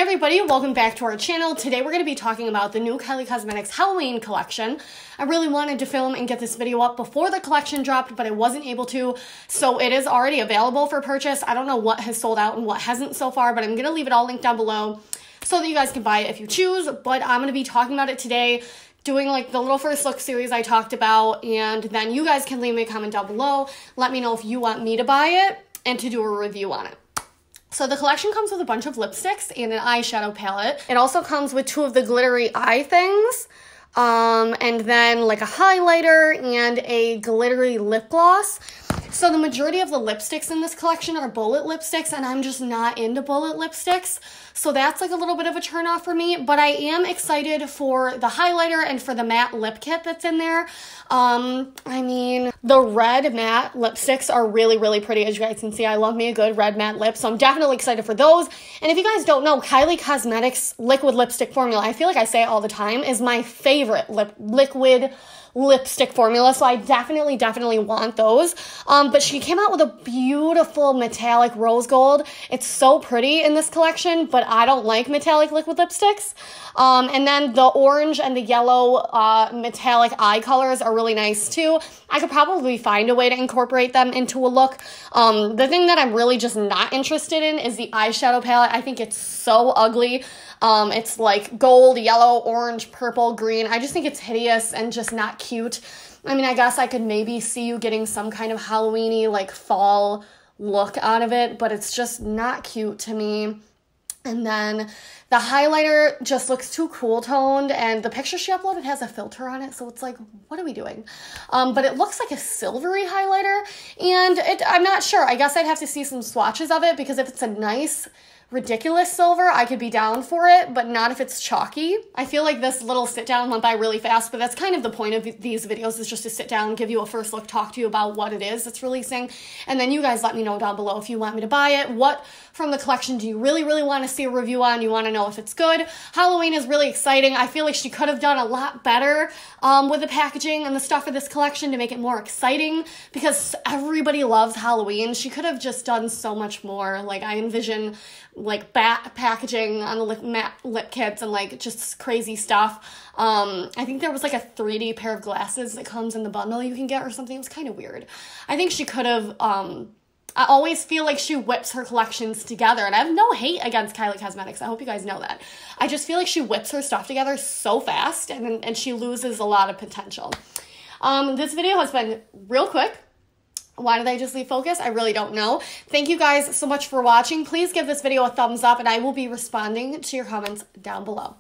everybody, welcome back to our channel. Today we're going to be talking about the new Kylie Cosmetics Halloween Collection. I really wanted to film and get this video up before the collection dropped, but I wasn't able to, so it is already available for purchase. I don't know what has sold out and what hasn't so far, but I'm going to leave it all linked down below so that you guys can buy it if you choose, but I'm going to be talking about it today, doing like the little first look series I talked about, and then you guys can leave me a comment down below. Let me know if you want me to buy it and to do a review on it. So the collection comes with a bunch of lipsticks and an eyeshadow palette. It also comes with 2 of the glittery eye things, and then like a highlighter and a glittery lip gloss. So the majority of the lipsticks in this collection are bullet lipsticks, and I'm just not into bullet lipsticks. So that's like a little bit of a turnoff for me, but I am excited for the highlighter and for the MatteLip Kit that's in there. I mean, the red matte lipsticks are really, really pretty. As you guys can see, I love me a good red matte lip, so I'm definitely excited for those. And if you guys don't know, Kylie Cosmetics liquid lipstick formula, I feel like I say it all the time, is my favorite liquid lipstick formula, so I definitely want those. But she came out with a beautiful metallic rose gold. It's so pretty in this collection, but I don't like metallic liquid lipsticks. And then the orange and the yellow metallic eye colors are really nice too. I could probably find a way to incorporate them into a look. The thing that I'm really just not interested in is the eyeshadow palette. I think it's so ugly. It's like gold, yellow, orange, purple, green. I just think it's hideous and just not cute. I mean, I guess I could maybe see you getting some kind of Halloween-y, like fall look out of it, but it's just not cute to me. And then the highlighter just looks too cool toned, and the picture she uploaded has a filter on it, so it's like, what are we doing? But it looks like a silvery highlighter, and I'm not sure. I guess I'd have to see some swatches of it, because if it's a nice, ridiculous silver, I could be down for it, but not if it's chalky. I feel like this little sit down went by really fast, but that's kind of the point of these videos, is just to sit down, give you a first look, talk to you about what it is that's releasing, and then you guys let me know down below if you want me to buy it. What from the collection do you really want to see a review on? You want to know if it's good? Halloween is really exciting. I feel like she could have done a lot better with the packaging and the stuff for this collection to make it more exciting, because everybody loves Halloween. She could have just done so much more. Like, I envision like packaging on the matte lip kits and like just crazy stuff. I think there was like a 3D pair of glasses that comes in the bundle you can get or something. It was kind of weird. I think she could have, I always feel like she whips her collections together, and I have no hate against Kylie Cosmetics. I hope you guys know that. I just feel like she whips her stuff together so fast, and she loses a lot of potential. This video has been real quick. Why did I just leave focus? I really don't know. Thank you guys so much for watching. Please give this video a thumbs up, and I will be responding to your comments down below.